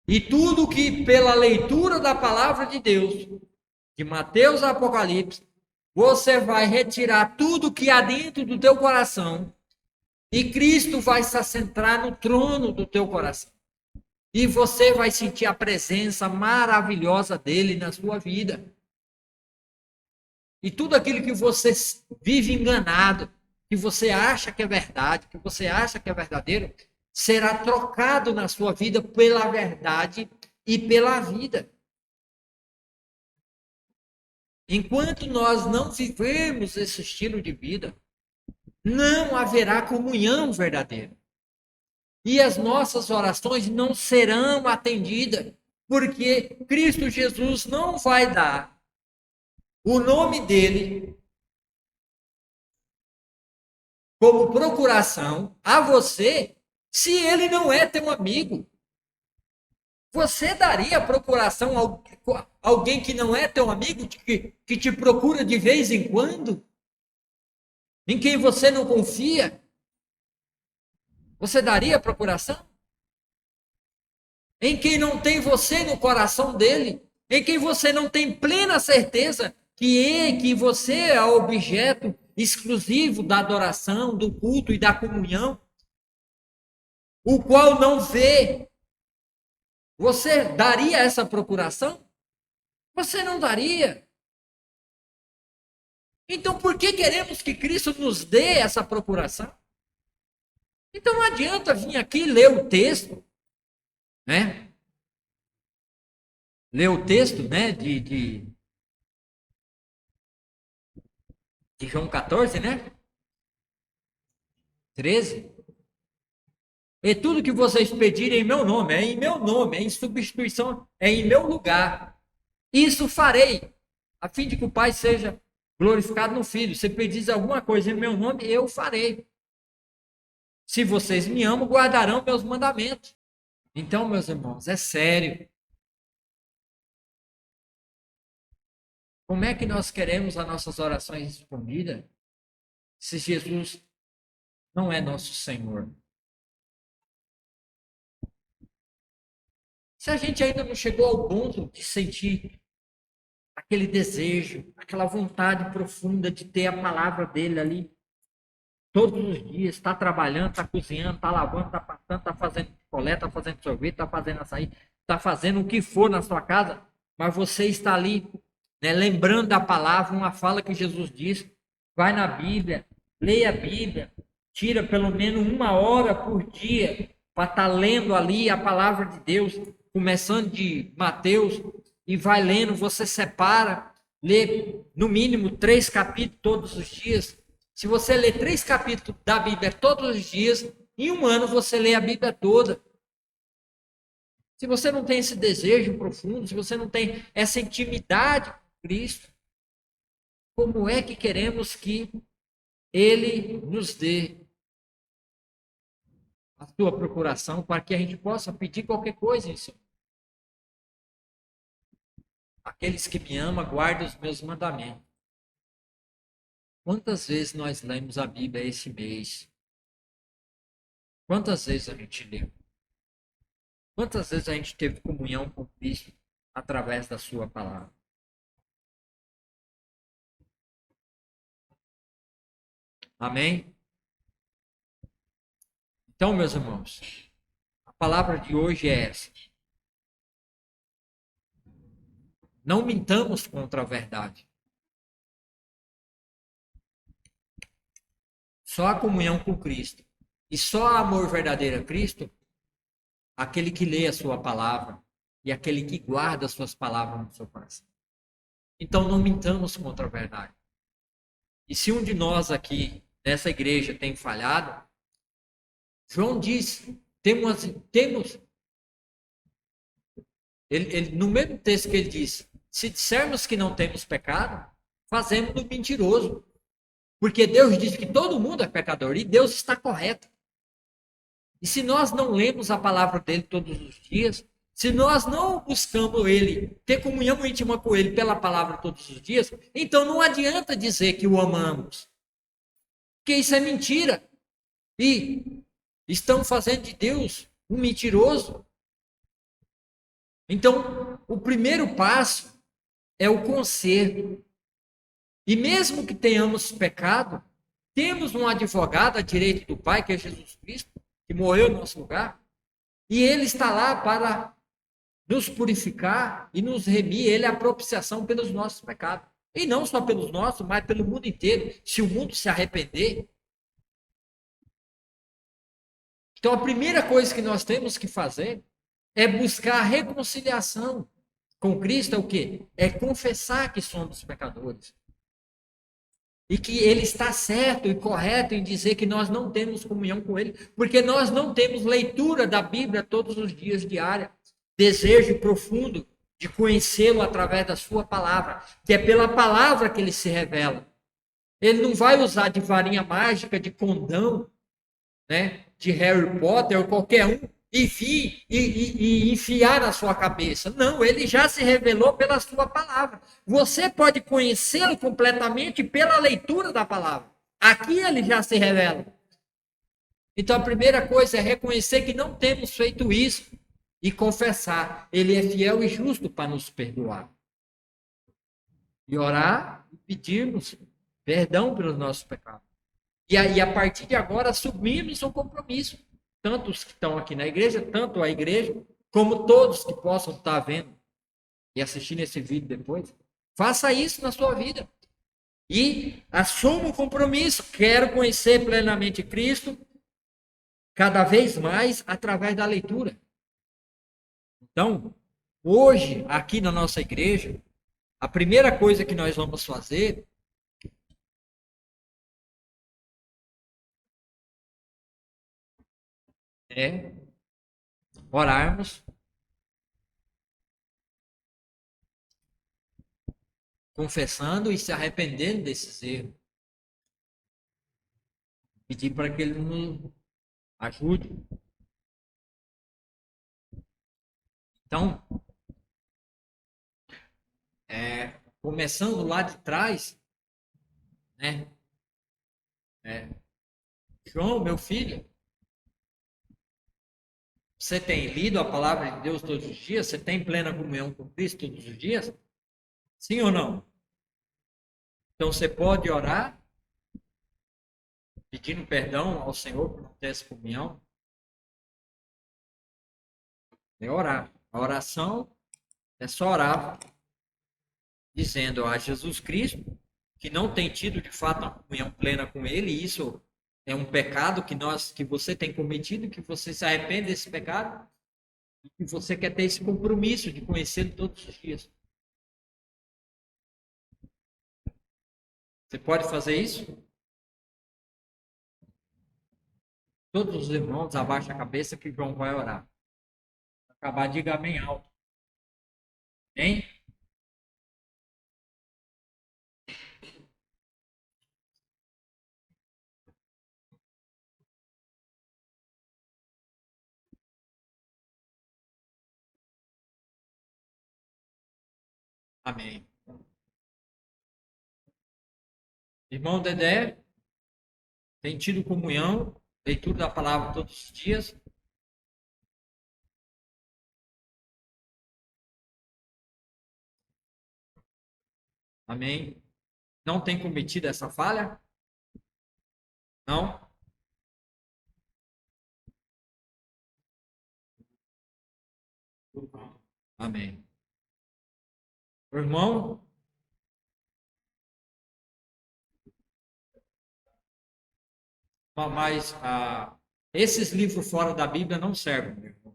E tudo que pela leitura da palavra de Deus, de Mateus a Apocalipse, você vai retirar tudo que há dentro do teu coração e Cristo vai se assentar no trono do teu coração. E você vai sentir a presença maravilhosa dele na sua vida. E tudo aquilo que você vive enganado, que você acha que é verdade, que você acha que é verdadeiro, será trocado na sua vida pela verdade e pela vida. Enquanto nós não vivermos esse estilo de vida, não haverá comunhão verdadeira. E as nossas orações não serão atendidas, porque Cristo Jesus não vai dar o nome dele como procuração a você se ele não é teu amigo. Você daria procuração a alguém que não é teu amigo, que te procura de vez em quando? Em quem você não confia? Você daria procuração? Em quem não tem você no coração dele? Em quem você não tem plena certeza que você é objeto exclusivo da adoração, do culto e da comunhão? O qual não vê. Você daria essa procuração? Você não daria. Então, por que queremos que Cristo nos dê essa procuração? Então, não adianta vir aqui ler o texto, né? Ler o texto, né? De João 14, né? 13. E tudo que vocês pedirem em meu nome, é em substituição, é em meu lugar. Isso farei, a fim de que o Pai seja glorificado no Filho. Se pedis alguma coisa em meu nome, eu farei. Se vocês me amam, guardarão meus mandamentos. Então, meus irmãos, é sério. Como é que nós queremos as nossas orações respondidas se Jesus não é nosso Senhor? Se a gente ainda não chegou ao ponto de sentir aquele desejo, aquela vontade profunda de ter a palavra dele ali todos os dias, está trabalhando, está cozinhando, está lavando, está passando, está fazendo picolé, está fazendo sorvete, está fazendo açaí, está fazendo o que for na sua casa, mas você está ali, né, lembrando da palavra, uma fala que Jesus disse, vai na Bíblia, leia a Bíblia, tira pelo menos 1 hora por dia para estar lendo ali a palavra de Deus, começando de Mateus, e vai lendo, você separa, lê no mínimo 3 capítulos todos os dias. Se você lê 3 capítulos da Bíblia todos os dias, em 1 ano você lê a Bíblia toda. Se você não tem esse desejo profundo, se você não tem essa intimidade com Cristo, como é que queremos que Ele nos dê a sua procuração para que a gente possa pedir qualquer coisa em seu. Aqueles que me amam, guardam os meus mandamentos. Quantas vezes nós lemos a Bíblia esse mês? Quantas vezes a gente leu? Quantas vezes a gente teve comunhão com Cristo através da sua palavra? Amém? Então, meus irmãos, a palavra de hoje é essa. Não mintamos contra a verdade. Só a comunhão com Cristo e só amor verdadeiro a Cristo, aquele que lê a sua palavra e aquele que guarda as suas palavras no seu coração. Então não mintamos contra a verdade. E se um de nós aqui nessa igreja tem falhado, João diz, no mesmo texto que ele diz, se dissermos que não temos pecado, fazemos-no mentiroso. Porque Deus diz que todo mundo é pecador e Deus está correto. E se nós não lemos a palavra dele todos os dias, se nós não buscamos ele, ter comunhão íntima com ele pela palavra todos os dias, então não adianta dizer que o amamos. Porque isso é mentira. E estão fazendo de Deus um mentiroso. Então, o primeiro passo é o conserto. E mesmo que tenhamos pecado, temos um advogado à direita do Pai, que é Jesus Cristo, que morreu no nosso lugar, e ele está lá para nos purificar e nos remir. Ele é a propiciação pelos nossos pecados. E não só pelos nossos, mas pelo mundo inteiro, se o mundo se arrepender. Então, a primeira coisa que nós temos que fazer é buscar a reconciliação com Cristo. É o quê? É confessar que somos pecadores. E que ele está certo e correto em dizer que nós não temos comunhão com ele, porque nós não temos leitura da Bíblia todos os dias diária. Desejo profundo de conhecê-lo através da sua palavra, que é pela palavra que ele se revela. Ele não vai usar de varinha mágica, de condão, né, de Harry Potter ou qualquer um, e vir e enfiar na sua cabeça. Não, ele já se revelou pela sua palavra. Você pode conhecê-lo completamente pela leitura da palavra. Aqui ele já se revela. Então a primeira coisa é reconhecer que não temos feito isso e confessar. Ele é fiel e justo para nos perdoar. E orar e pedirmos perdão pelos nossos pecados. E aí, a partir de agora, assumimos um compromisso. Tanto os que estão aqui na igreja, tanto a igreja, como todos que possam estar vendo e assistindo esse vídeo depois. Faça isso na sua vida. E assuma o compromisso. Quero conhecer plenamente Cristo, cada vez mais, através da leitura. Então, hoje, aqui na nossa igreja, a primeira coisa que nós vamos fazer é orarmos, confessando e se arrependendo desses erros. Pedir para que ele nos ajude. Então, começando lá de trás, né? João, meu filho, você tem lido a palavra de Deus todos os dias? Você tem plena comunhão com Cristo todos os dias? Sim ou não? Então você pode orar, pedindo perdão ao Senhor por não ter essa comunhão. É orar. A oração é só orar, dizendo a Jesus Cristo que não tem tido de fato uma comunhão plena com Ele, e isso é um pecado que você tem cometido, que você se arrepende desse pecado, e que você quer ter esse compromisso de conhecê-lo todos os dias. Você pode fazer isso? Todos os irmãos, abaixa a cabeça que João vai orar. Acabar, diga amém alto. Hein? Amém. Irmão Dedé, tem tido comunhão, leitura da palavra todos os dias? Amém. Não tem cometido essa falha? Não? Amém. Irmão, mas esses livros fora da Bíblia não servem, meu irmão.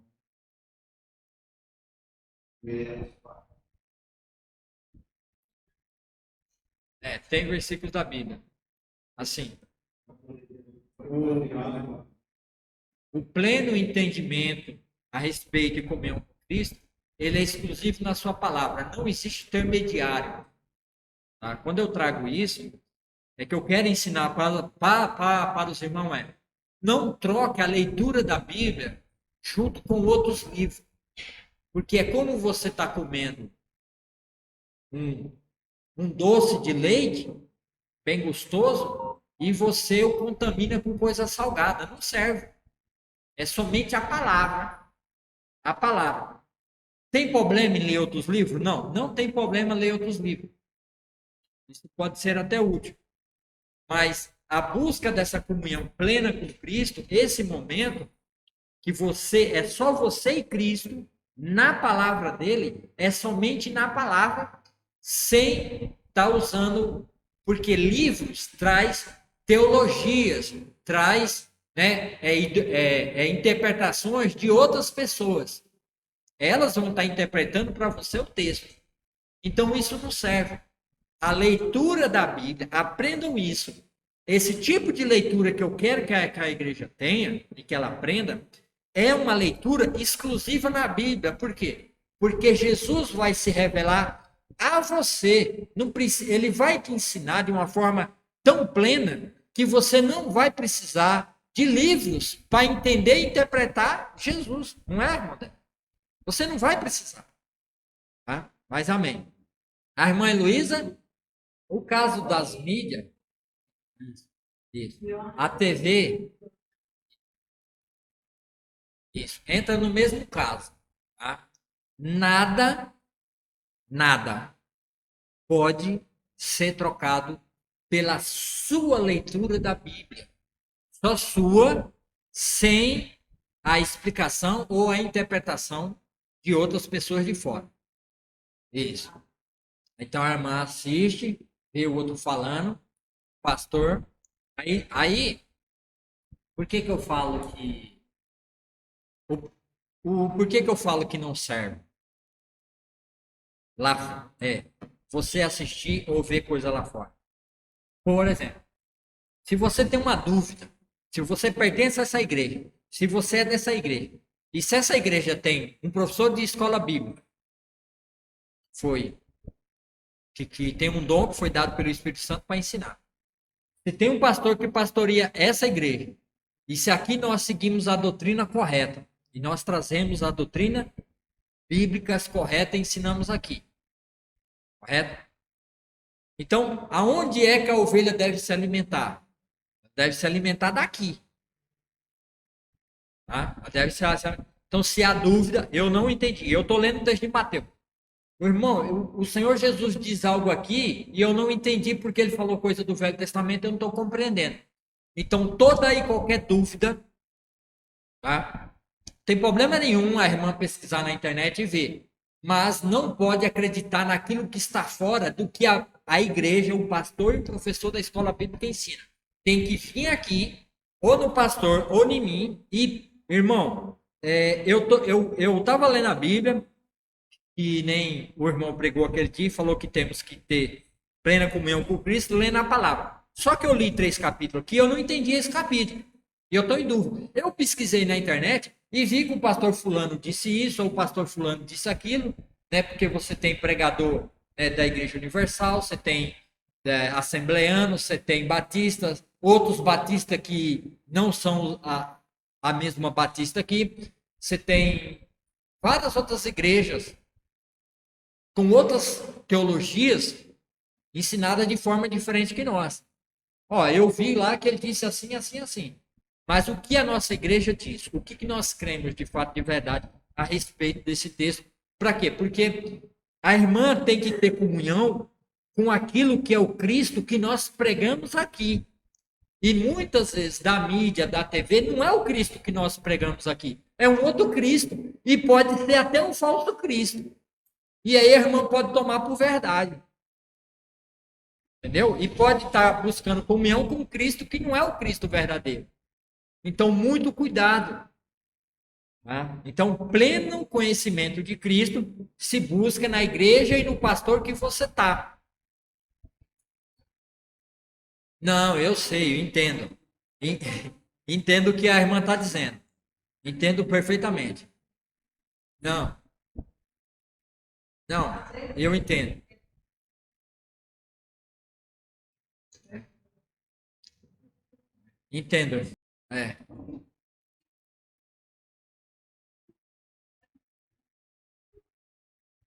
Tem versículos da Bíblia. Assim, o pleno entendimento a respeito de comunhão com Cristo, ele é exclusivo na sua palavra. Não existe intermediário. Tá? Quando eu trago isso, é que eu quero ensinar para os irmãos não troque a leitura da Bíblia junto com outros livros. Porque é como você está comendo um, um doce de leite, bem gostoso, e você o contamina com coisa salgada. Não serve. É somente a palavra. A palavra. Tem problema em ler outros livros? Não, não tem problema ler outros livros. Isso pode ser até útil. Mas a busca dessa comunhão plena com Cristo, esse momento que é só você e Cristo, na palavra dele, é somente na palavra, sem estar usando, porque livros traz teologias, traz interpretações de outras pessoas. Elas vão estar interpretando para você o texto. Então isso não serve. A leitura da Bíblia, aprendam isso. Esse tipo de leitura que eu quero que a igreja tenha e que ela aprenda, é uma leitura exclusiva na Bíblia. Por quê? Porque Jesus vai se revelar a você. Ele vai te ensinar de uma forma tão plena que você não vai precisar de livros para entender e interpretar Jesus. Não é, irmão? Você não vai precisar. Tá? Mas amém. A irmã Heloísa, o caso das mídias, isso. A TV, isso, entra no mesmo caso. Tá? Nada pode ser trocado pela sua leitura da Bíblia. Só sua, sem a explicação ou a interpretação de outras pessoas de fora. Isso. Então a irmã assiste, vê o outro falando, pastor. Aí por que eu falo que. Por que eu falo que não serve? Lá, você assistir ou ver coisa lá fora. Por exemplo, se você tem uma dúvida, se você pertence a essa igreja, se você é dessa igreja, e se essa igreja tem um professor de escola bíblica, que tem um dom que foi dado pelo Espírito Santo para ensinar. Se tem um pastor que pastoreia essa igreja, e se aqui nós seguimos a doutrina correta, e nós trazemos a doutrina bíblica correta e ensinamos aqui. Correto? Então, aonde é que a ovelha deve se alimentar? Deve se alimentar daqui. Tá? Então, se há dúvida, eu não entendi. Eu estou lendo desde Mateus. Meu irmão, o Senhor Jesus diz algo aqui e eu não entendi porque ele falou coisa do Velho Testamento, eu não estou compreendendo. Então, toda e qualquer dúvida, tá? Tem problema nenhum a irmã pesquisar na internet e ver. Mas não pode acreditar naquilo que está fora do que a igreja, o pastor e o professor da escola bíblica ensina. Tem que vir aqui, ou no pastor, ou em mim, e, irmão, eu estava lendo a Bíblia, e nem o irmão pregou aquele dia e falou que temos que ter plena comunhão com Cristo, lendo a palavra. Só que eu li 3 capítulos aqui, eu não entendi esse capítulo. E eu estou em dúvida. Eu pesquisei na internet e vi que o pastor fulano disse isso, ou o pastor fulano disse aquilo, né? Porque você tem pregador da Igreja Universal, você tem assembleanos, você tem batistas, outros batistas que não são a mesma batista aqui, você tem várias outras igrejas com outras teologias ensinadas de forma diferente que nós. Ó, eu vi lá que ele disse assim, assim, assim. Mas o que a nossa igreja diz? O que nós cremos de fato, de verdade, a respeito desse texto? Para quê? Porque a irmã tem que ter comunhão com aquilo que é o Cristo que nós pregamos aqui. E muitas vezes da mídia, da TV, não é o Cristo que nós pregamos aqui. É um outro Cristo. E pode ser até um falso Cristo. E aí a irmã pode tomar por verdade. Entendeu? E pode estar buscando comunhão com Cristo que não é o Cristo verdadeiro. Então, muito cuidado. Tá? Então, pleno conhecimento de Cristo se busca na igreja e no pastor que você está. Não, eu sei, eu entendo. Entendo o que a irmã está dizendo. Entendo perfeitamente. Não, não, eu entendo. Entendo. É.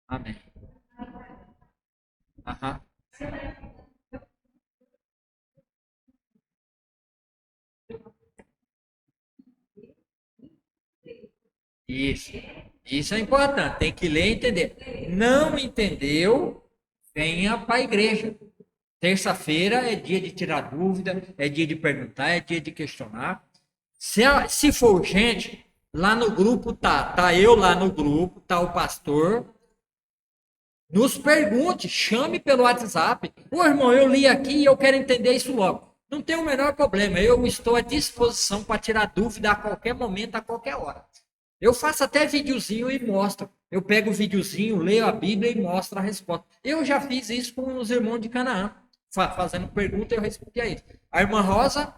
Amém. Aham. Isso. Isso é importante. Tem que ler e entender. Não entendeu? Venha para a igreja. Terça-feira é dia de tirar dúvida, é dia de perguntar, é dia de questionar. Se for urgente, lá no grupo tá eu lá no grupo, tá o pastor. Nos pergunte, chame pelo WhatsApp. Ô irmão, eu li aqui e eu quero entender isso logo. Não tem o menor problema, eu estou à disposição para tirar dúvida a qualquer momento, a qualquer hora. Eu faço até videozinho e mostro. Eu pego o videozinho, leio a Bíblia e mostro a resposta. Eu já fiz isso com os irmãos de Canaã, fazendo pergunta, eu respondi a eles. A irmã Rosa,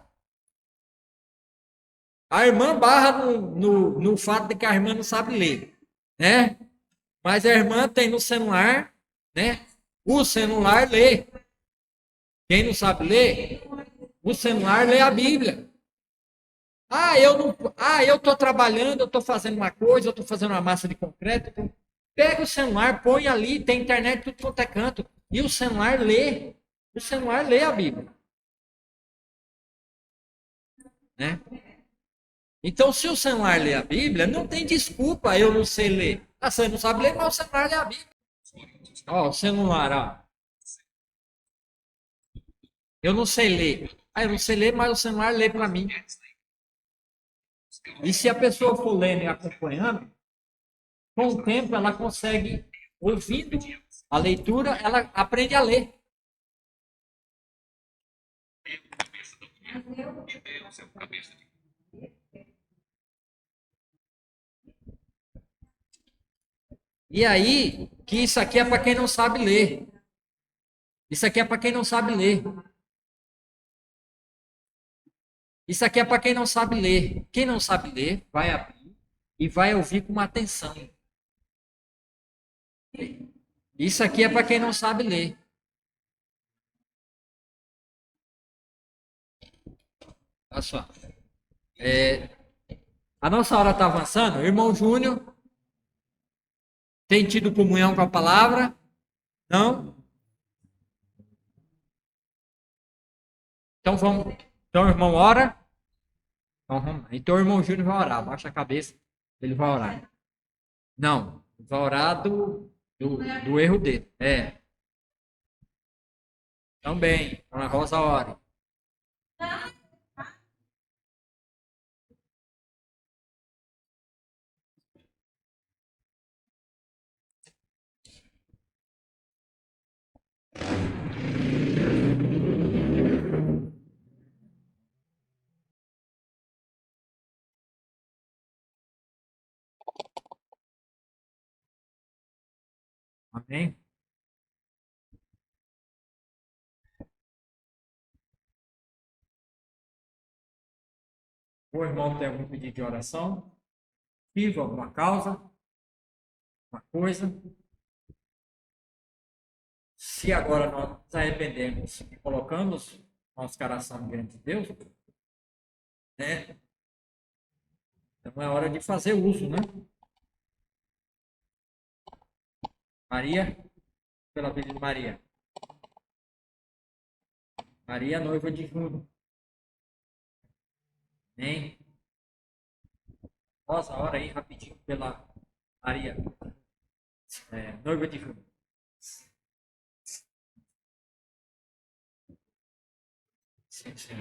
a irmã barra no fato de que a irmã não sabe ler, né? Mas a irmã tem no celular, né? O celular lê. Quem não sabe ler, o celular lê a Bíblia. Ah, eu não, eu tô trabalhando, eu tô fazendo uma coisa, eu tô fazendo uma massa de concreto. Pega o celular, põe ali, tem internet tudo quanto é canto. E o celular lê. O celular lê a Bíblia, né? Então, se o celular lê a Bíblia, não tem desculpa eu não sei ler. Ah, você não sabe ler, mas o celular lê a Bíblia. Ó, o celular, ó. Eu não sei ler. Ah, eu não sei ler, mas o celular lê para mim. E se a pessoa for lendo e acompanhando, com o tempo ela consegue, ouvindo a leitura, ela aprende a ler. E aí, que isso aqui é para quem não sabe ler. Isso aqui é para quem não sabe ler. Isso aqui é para quem não sabe ler. Quem não sabe ler, vai abrir e vai ouvir com atenção. Isso aqui é para quem não sabe ler. Olha só. É, a nossa hora está avançando. O irmão Júnior tem tido comunhão com a palavra? Não? Então vamos. Então, o irmão ora. Então o irmão Júnior vai orar. Baixa a cabeça. Ele vai orar. Não. Vai orar do erro dele. É. Também. Dona Rosa ora. Amém? O irmão tem algum pedido de oração? Viva alguma causa? Uma coisa? Se agora nós nos arrependemos e colocamos nosso coração diante de Deus, né? Então é hora de fazer uso, né? Maria? pela vida de Maria. Maria, noiva de Júnior. Amém? Nossa, ora aí rapidinho pela Maria, noiva de Júnior. Sim, sim.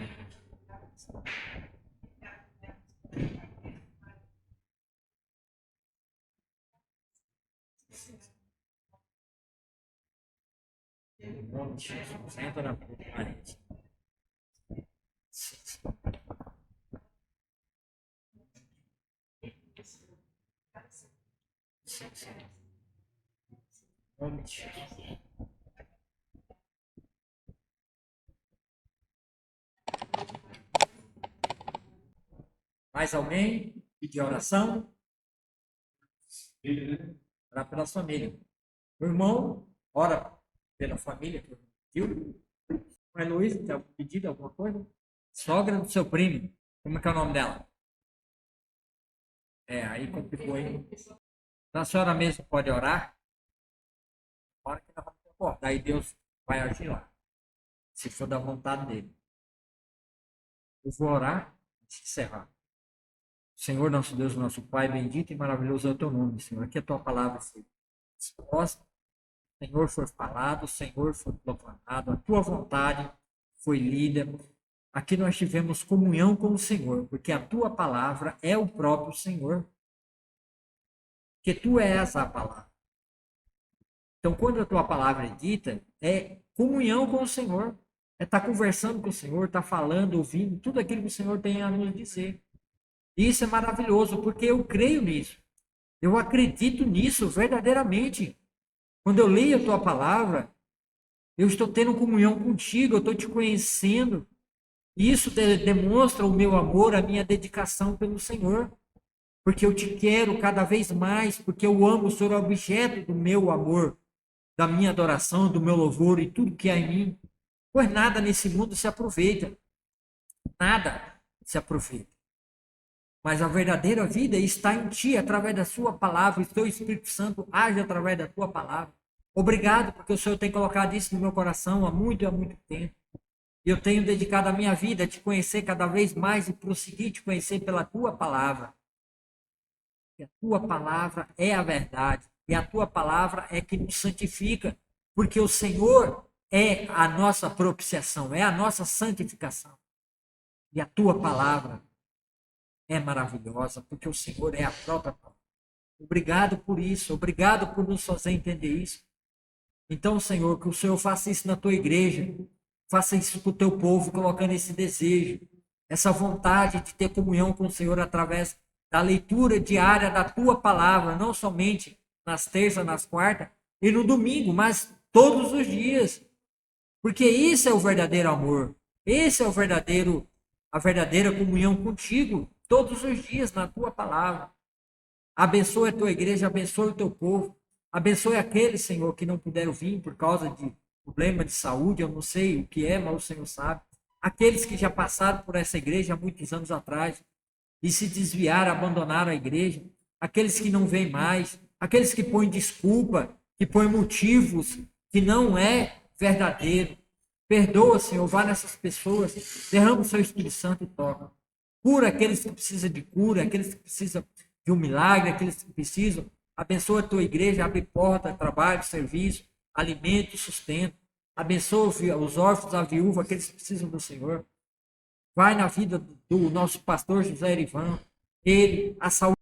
Em nome de Jesus, entra na vida de Maria. Sim, sim. Sim, sim. Em nome de Jesus. Mais alguém pedir oração? Orar pela família. O irmão, ora pela família que viu. Não é Luísa, tem algum pedido, alguma coisa? Sogra do seu primo. Como é que é o nome dela? Aí complicou, hein? Então a senhora mesmo pode orar? Ora que nós vamos concordar. Aí Deus vai agir lá. Se for da vontade dele. Eu vou orar e encerrar. Senhor, nosso Deus, nosso Pai, bendito e maravilhoso é o teu nome, Senhor. Aqui a tua palavra foi exposta, o Senhor foi falado, o Senhor foi proclamado, a tua vontade foi lida. Aqui nós tivemos comunhão com o Senhor, porque a tua palavra é o próprio Senhor. Que tu és a palavra. Então, quando a tua palavra é dita, é comunhão com o Senhor. É estar conversando com o Senhor, estar falando, ouvindo, tudo aquilo que o Senhor tem a nos dizer. E isso é maravilhoso, porque eu creio nisso. Eu acredito nisso verdadeiramente. Quando eu leio a tua palavra, eu estou tendo comunhão contigo, eu estou te conhecendo. E isso demonstra o meu amor, a minha dedicação pelo Senhor. Porque eu te quero cada vez mais, porque eu amo, o Senhor é objeto do meu amor, da minha adoração, do meu louvor e tudo que há em mim. Pois nada nesse mundo se aproveita. Nada se aproveita. Mas a verdadeira vida está em ti, através da sua palavra. O teu Espírito Santo age através da tua palavra. Obrigado, porque o Senhor tem colocado isso no meu coração há muito tempo. E eu tenho dedicado a minha vida a te conhecer cada vez mais e prosseguir te conhecer pela tua palavra. E a tua palavra é a verdade. E a tua palavra é que nos santifica. Porque o Senhor é a nossa propiciação, é a nossa santificação. E a tua palavra é maravilhosa, porque o Senhor é a própria palavra. Obrigado por isso, obrigado por nos fazer entender isso. Então, Senhor, que o Senhor faça isso na tua igreja, faça isso com o teu povo, colocando esse desejo, essa vontade de ter comunhão com o Senhor através da leitura diária da tua palavra, não somente nas terças, nas quartas e no domingo, mas todos os dias. Porque isso é o verdadeiro amor, esse é a verdadeira comunhão contigo, todos os dias na tua palavra. Abençoe a tua igreja, abençoe o teu povo. Abençoe aqueles, Senhor, que não puderam vir por causa de problema de saúde, eu não sei o que é, mas o Senhor sabe. Aqueles que já passaram por essa igreja há muitos anos atrás e se desviaram, abandonaram a igreja. Aqueles que não vêm mais, aqueles que põem desculpa, que põem motivos que não é verdadeiro. Perdoa, Senhor, vá nessas pessoas, derrama o seu Espírito Santo e toca. Cura aqueles que precisam de cura, aqueles que precisam de um milagre, aqueles que precisam. Abençoa a tua igreja, abre porta, trabalho, serviço, alimento, sustento. Abençoa os órfãos, a viúva, aqueles que precisam do Senhor. Vai na vida do nosso pastor José Erivan, ele, a saúde